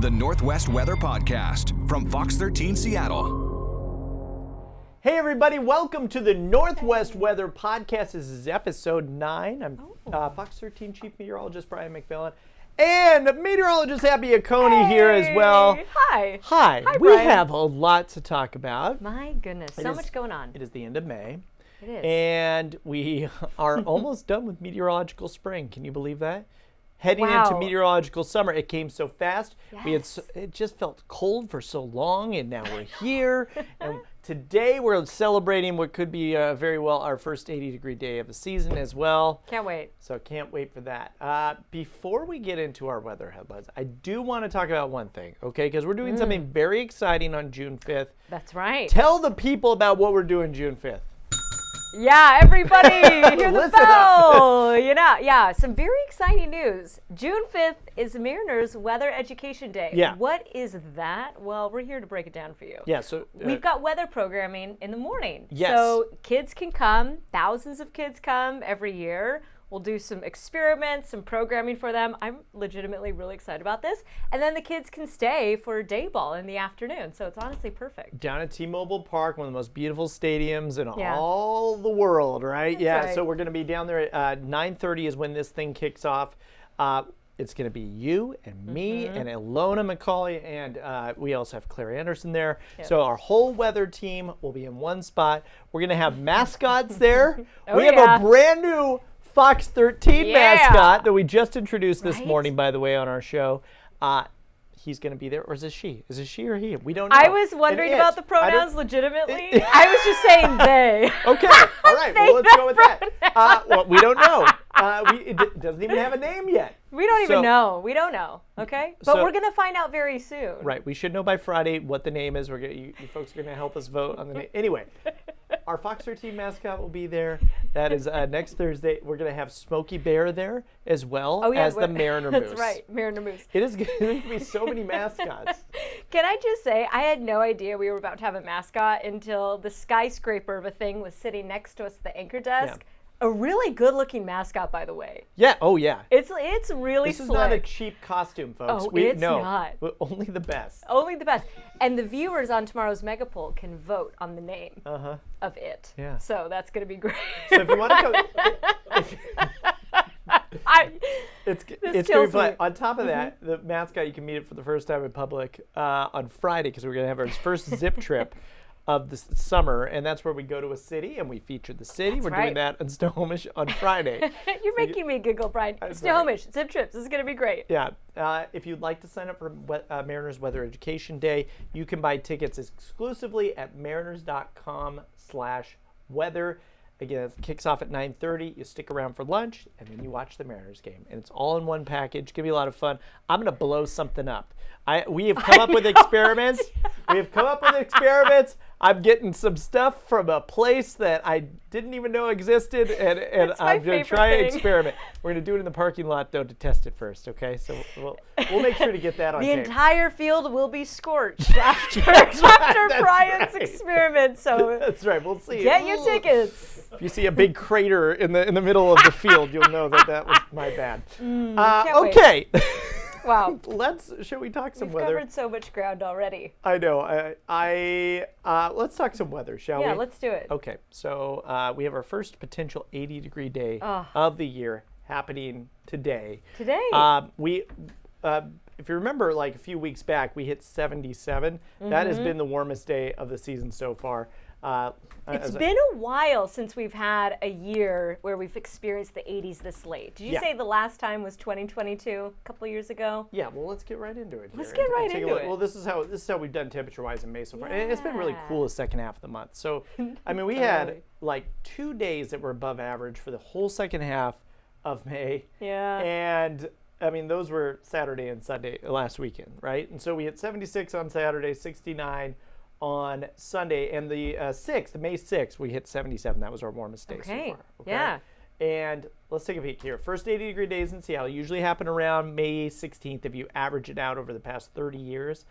the Northwest Weather Podcast from Fox 13 Seattle. Hey everybody, welcome to the Northwest Weather Podcast. This is episode 9. I'm Fox 13 Chief Meteorologist Brian McMillan and Meteorologist Abby Oconee here as well. Hi. Hi. We Brian. have a lot to talk about. My goodness, so much going on. It is the end of May. It is. And we are almost done with meteorological spring. Can you believe that? Heading Wow. into meteorological summer. It came so fast. Yes. It just felt cold for so long, and now we're here. And today we're celebrating what could be very well our first 80-degree day of the season as well. Can't wait. So can't wait for that. Before we get into our weather headlines, I do want to talk about one thing, okay? Because we're doing something very exciting on June 5th. That's right. Tell the people about what we're doing June 5th. Yeah, everybody, hear the Listen bell. Yeah, some very exciting news. June 5th is Mariners Weather Education Day. Yeah. What is that? Well, we're here to break it down for you. Yeah, so We've got weather programming in the morning. Yes. So kids can come. Thousands of kids come every year. We'll do some experiments, some programming for them. I'm legitimately really excited about this. And then the kids can stay for day ball in the afternoon. So it's honestly perfect. down at T-Mobile Park, one of the most beautiful stadiums in Yeah. all the world, right? That's right. So we're going to be down there at 9:30 is when this thing kicks off. It's going to be you and me and Ilona McCauley, and we also have Claire Anderson there. Yep. So our whole weather team will be in one spot. We're going to have mascots there. Oh, we have yeah. a brand new Fox 13 Yeah. mascot that we just introduced this Right? morning, by the way, on our show. He's going to be there, or is it she? Is it she or he? We don't know. I was wondering An about it. the pronouns I legitimately. I was just saying they. Okay, all right. Well, let's go with that. Well, we don't know. It doesn't even have a name yet. We don't even So- know. We don't know. Okay? But So- we're going to find out very soon. Right. We should know by Friday what the name is. You folks are going to help us vote on the name. Anyway, our Fox 13 mascot will be there. That is next Thursday. We're going to have Smokey Bear there as well as the Mariner Moose. That's right, Mariner Moose. It is going to be so many mascots. Can I just say, I had no idea we were about to have a mascot until the skyscraper of a thing was sitting next to us at the anchor desk. Yeah. A really good-looking mascot, by the way. Yeah. Oh, yeah. It's really This is slick. not a cheap costume, folks. Oh, it's not. But only the best. Only the best. And the viewers on tomorrow's Megapoll can vote on the name of it. Yeah. So that's going to be great. So if you want to go... It's going to be kills fun. me. On top of that, the mascot, you can meet it for the first time in public on Friday because we're going to have our first zip trip of the summer, and that's where we go to a city and we feature the city. We're doing right. that in Snohomish on Friday. You're making me giggle, Brian. Snohomish, zip trips. This is going to be great. Yeah. If you'd like to sign up for Mariners Weather Education Day, you can buy tickets exclusively at mariners.com/weather. Again, it kicks off at 9:30. You stick around for lunch, and then you watch the Mariners game. And it's all in one package. It's going to be a lot of fun. I'm going to blow something up. We have come up with experiments. I'm getting some stuff from a place that I didn't even know existed, and I'm going to try an experiment. We're going to do it in the parking lot, though, to test it first, okay? So we'll make sure to get that on The tape. entire field will be scorched after Brian's experiment. So That's right. We'll see. get your tickets. If you see a big crater in the middle of the field, you'll know that was my bad. Can't wait. Okay. Wow. Shall we talk some We've weather? covered so much ground already. I know. Let's talk some weather, shall we? Yeah, let's do it. Okay. So we have our first potential 80-degree day of the year happening today. Today. If you remember, like a few weeks back, we hit 77. That has been the warmest day of the season so far. It's been a while since we've had a year where we've experienced the 80s this late. Did you say the last time was 2022, a couple years ago? Yeah, well, let's get right into it. Let's here get right take a into look. it. Well, this is how we've done temperature-wise in May so far, and it's been really Yeah. cool the second half of the month. So, I mean, we had like 2 days that were above average for the whole second half of May. Yeah. And I mean, those were Saturday and Sunday last weekend, right? And so we hit 76 on Saturday, 69 on Sunday, and the May 6th, we hit 77. That was our warmest day so far. Okay. Yeah. And let's take a peek here. First 80-degree days in Seattle usually happen around May 16th if you average it out over the past 30 years.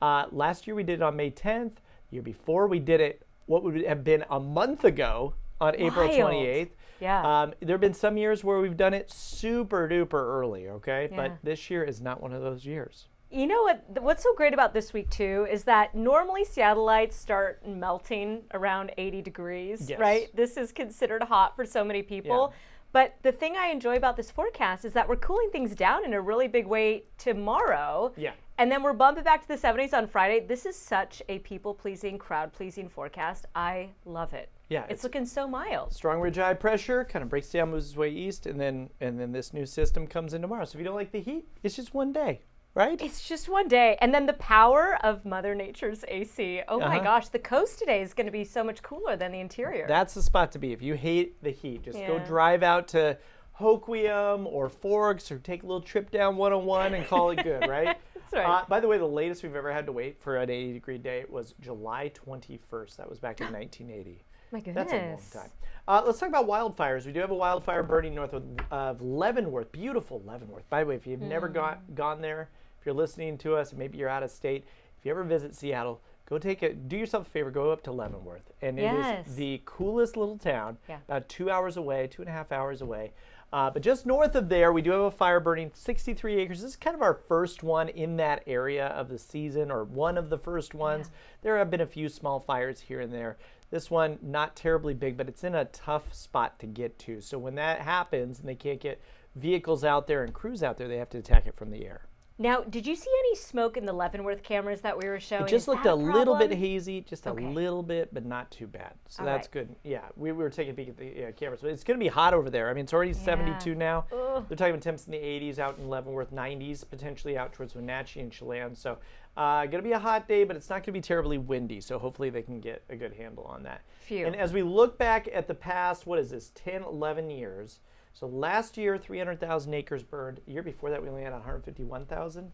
Last year we did it on May 10th. The year before we did it, what would have been a month ago on April 28th. Yeah. There have been some years where we've done it super duper early, okay? Yeah. But this year is not one of those years. You know what's so great about this week too is that normally Seattleites start melting around 80 degrees, Yes. right? This is considered hot for so many people. Yeah. But the thing I enjoy about this forecast is that we're cooling things down in a really big way tomorrow. Yeah. And then we're bumping back to the 70s on Friday. This is such a people-pleasing, crowd-pleasing forecast. I love it. Yeah, It's looking so mild. Strong ridge high pressure kind of breaks down, moves its way east, and then this new system comes in tomorrow. So if you don't like the heat, it's just one day, right? It's just one day. And then the power of Mother Nature's AC. Oh my gosh, the coast today is going to be so much cooler than the interior. That's the spot to be. If you hate the heat, just go Yeah. drive out to Hoquiam or Forks or take a little trip down 101 and call it good, right? That's right. By the way, the latest we've ever had to wait for an 80-degree day was July 21st. That was back in 1980. My goodness. That's a long time. Let's talk about wildfires. We do have a wildfire burning north of Leavenworth. Beautiful Leavenworth. By the way, if you've never gone there, if you're listening to us, and maybe you're out of state, if you ever visit Seattle, do yourself a favor, go up to Leavenworth. And it is the coolest little town, about 2 hours away, 2.5 hours away. But just north of there, we do have a fire burning 63 acres. This is kind of our first one in that area of the season, or one of the first ones. There have been a few small fires here and there. This one, not terribly big, but it's in a tough spot to get to. So when that happens and they can't get vehicles out there and crews out there, they have to attack it from the air. Now, did you see any smoke in the Leavenworth cameras that we were showing? It just Is looked that a little bit problem? hazy, just a little bit, but not too bad. So All that's right. good. Yeah, we were taking a peek at the cameras. But it's going to be hot over there. I mean, it's already 72 now. Ugh. They're talking about temps in the 80s out in Leavenworth, 90s, potentially out towards Wenatchee and Chelan. So going to be a hot day, but it's not going to be terribly windy. So hopefully they can get a good handle on that. Phew. And as we look back at the past, what is this, 10, 11 years. So last year, 300,000 acres burned. The year before that, we only had 151,000.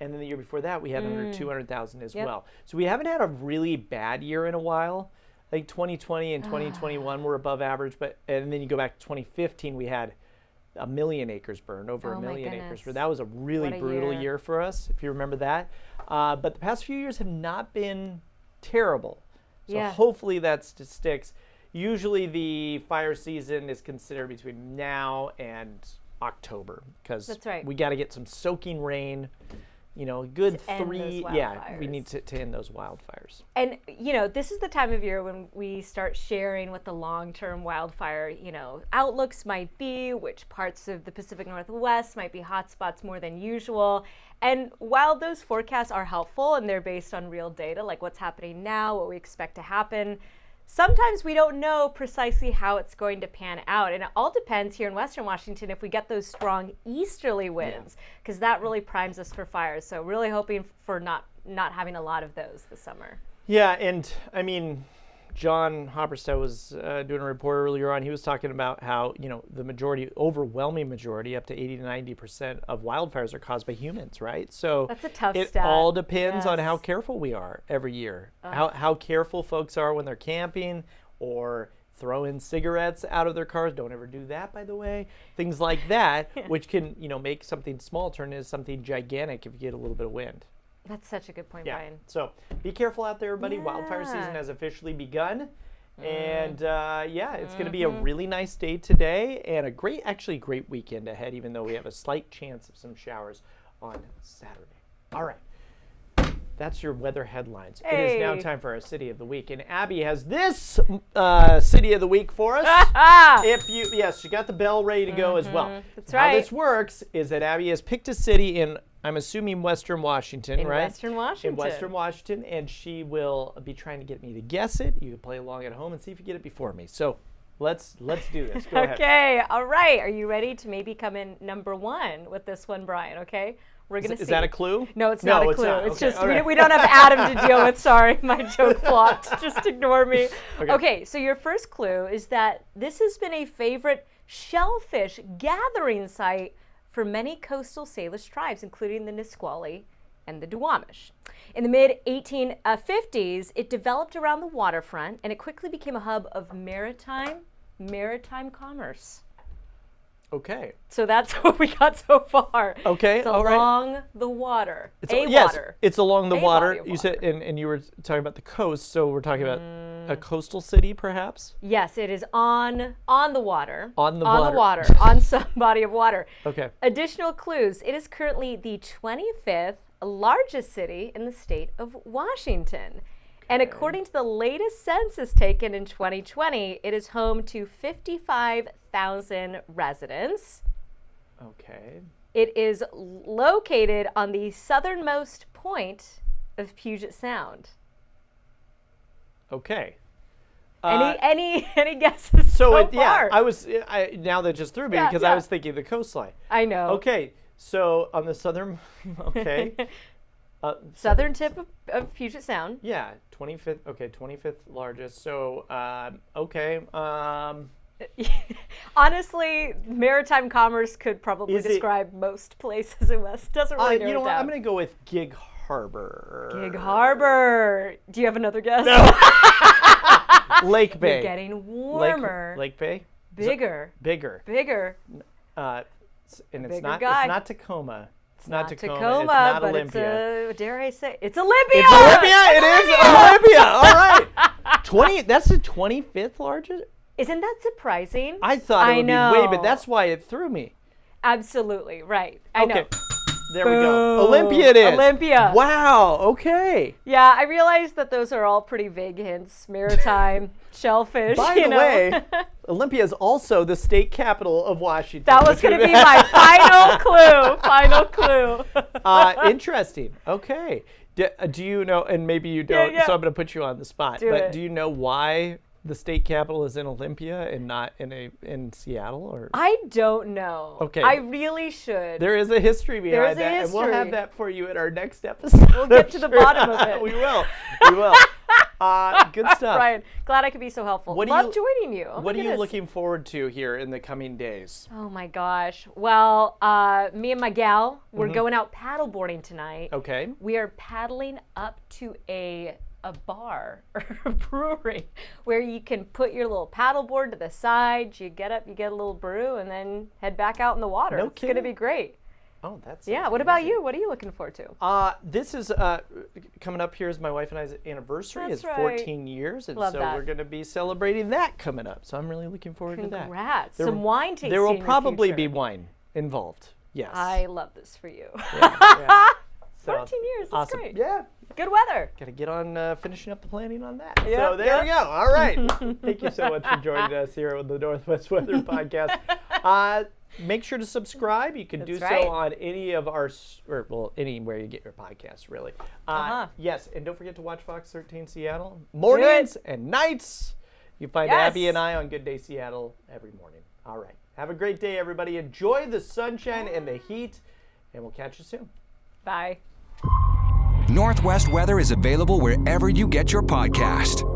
And then the year before that, we had under 200,000 as well. So we haven't had a really bad year in a while. I think 2020 and 2021 were above average. And then you go back to 2015, we had 1 million acres burned, over Oh a my million goodness. acres. But that was a really What a brutal year. year for us, if you remember that. But the past few years have not been terrible. So hopefully that sticks. Usually the fire season is considered between now and October, because That's right. we got to get some soaking rain. You know, a good To end those 3, we wildfires. need to end those wildfires. And, you know, this is the time of year when we start sharing what the long-term wildfire, outlooks might be, which parts of the Pacific Northwest might be hotspots more than usual. And while those forecasts are helpful and they're based on real data, like what's happening now, what we expect to happen, sometimes we don't know precisely how it's going to pan out. And it all depends here in Western Washington if we get those strong easterly winds, because that really primes us for fires. So really hoping for not having a lot of those this summer. Yeah, and I mean, John Hopperstead was doing a report earlier on. He was talking about how, the overwhelming majority, up to 80 to 90% of wildfires are caused by humans, right? So That's a tough it stat. all depends on how Yes. careful we are every year. How careful folks are when they're camping or throwing cigarettes out of their cars. Don't ever do that, by the way. Things like that, which can, make something small turn into something gigantic if you get a little bit of wind. That's such a good point, Yeah. Brian. So be careful out there, everybody. Wildfire season has officially begun. And it's going to be a really nice day today and a great weekend ahead, even though we have a slight chance of some showers on Saturday. All right. That's your weather headlines. It is now Hey. time for our City of the Week. And Abby has this City of the Week for us. Yes, she got the bell ready to go as well. That's How right. this works is that Abby has picked a city in, I'm assuming, Western Washington, In right? Western Washington. In Western Washington, and she will be trying to get me to guess it. You can play along at home and see if you get it before me. So let's do this. Go ahead. Okay, all right. Are you ready to maybe come in number 1 with this one, Brian? Okay, we're gonna see. Is that a clue? No, it's not a it's clue. not. It's Okay, just all right. we don't have Adam to deal with. Sorry, my joke flopped. Just ignore me. Okay, so your first clue is that this has been a favorite shellfish gathering site for many coastal Salish tribes, including the Nisqually and the Duwamish. In the mid-1850s, it developed around the waterfront, and it quickly became a hub of maritime commerce. Okay. So that's what we got so far. Okay, It's all right. along the water. Yes, Water. it's along the A water. body of You said, water. and you were talking about the coast, so we're talking about a coastal city, perhaps? Yes, it is on the water. On the on water. the water. On some body of water. Okay. Additional clues. It is currently the 25th largest city in the state of Washington. And according to the latest census taken in 2020, it is home to 55,000 residents. Okay. It is located on the southernmost point of Puget Sound. Okay. Any guesses so yeah, far? now that just threw me Yeah, because I yeah. was thinking the coastline. I know. Okay, so on the southern, okay. Southern tip of Puget Sound. Yeah, 25th, okay, 25th largest. So, okay. Honestly, maritime commerce could probably Is it- describe most places in West. Doesn't really narrow You know it what? I'm down. going to go with Gig Harbor. Gig Harbor. Do you have another guess? Lake Bay. You're getting warmer. Lake Bay? Bigger. Bigger. Bigger. And it's bigger not, guy. it's not Tacoma. It's not Tacoma. Tacoma, It's not but Olympia. it's dare I say, it's Olympia. It's Olympia. It is Olympia. All right. That's the 25th largest? Isn't that surprising? I thought it would know. be way, but that's why it threw me. Absolutely, right. I know. Okay. There we go. Boom. Olympia it is. Olympia. Wow. Okay. Yeah, I realized that those are all pretty vague hints. Maritime, shellfish, By you the know. way, Olympia is also the state capital of Washington. That was going to be my final clue. Interesting. Okay. Do you know, and maybe you don't, yeah. so I'm going to put you on the spot, Do but it. do you know why the state capital is in Olympia and not in Seattle? Or I don't know. Okay. I really should. there is a history behind is a that, and we'll have history. that for you in our next episode. We'll get to the bottom of it. We will. We will. Good stuff. Brian, glad I could be so helpful. What do Love you- joining you. Oh What my are you goodness. looking forward to here in the coming days? Oh my gosh. Well, me and my gal, we're going out paddleboarding tonight. Okay. We are paddling up to a bar or a brewery where you can put your little paddleboard to the side. You get up, you get a little brew, and then head back out in the water. No It's going to kidding. be great. Oh, that's Yeah. What about you? What are you looking forward to? This is coming up here is my wife and I's anniversary. That's It's right. 14 years, and Love so that. we're going to be celebrating that coming up. So I'm really looking forward to that. Congrats. There Some will- wine tasting There will in your probably future. be wine involved. Yes. I love this for you. Yeah. So, 14 years. That's awesome. great. Yeah. Good weather. Got to get on finishing up the planning on that. Yep, So there yep. we go. All right. Thank you so much for joining us here on the Northwest Weather Podcast. Make sure to subscribe. You can do That's right. so on any of our, anywhere you get your podcasts, really. Yes, and don't forget to watch Fox 13 Seattle mornings and nights. You find Yes. Abby and I on Good Day Seattle every morning. All right. Have a great day, everybody. Enjoy the sunshine and the heat, and we'll catch you soon. Bye. Northwest Weather is available wherever you get your podcast.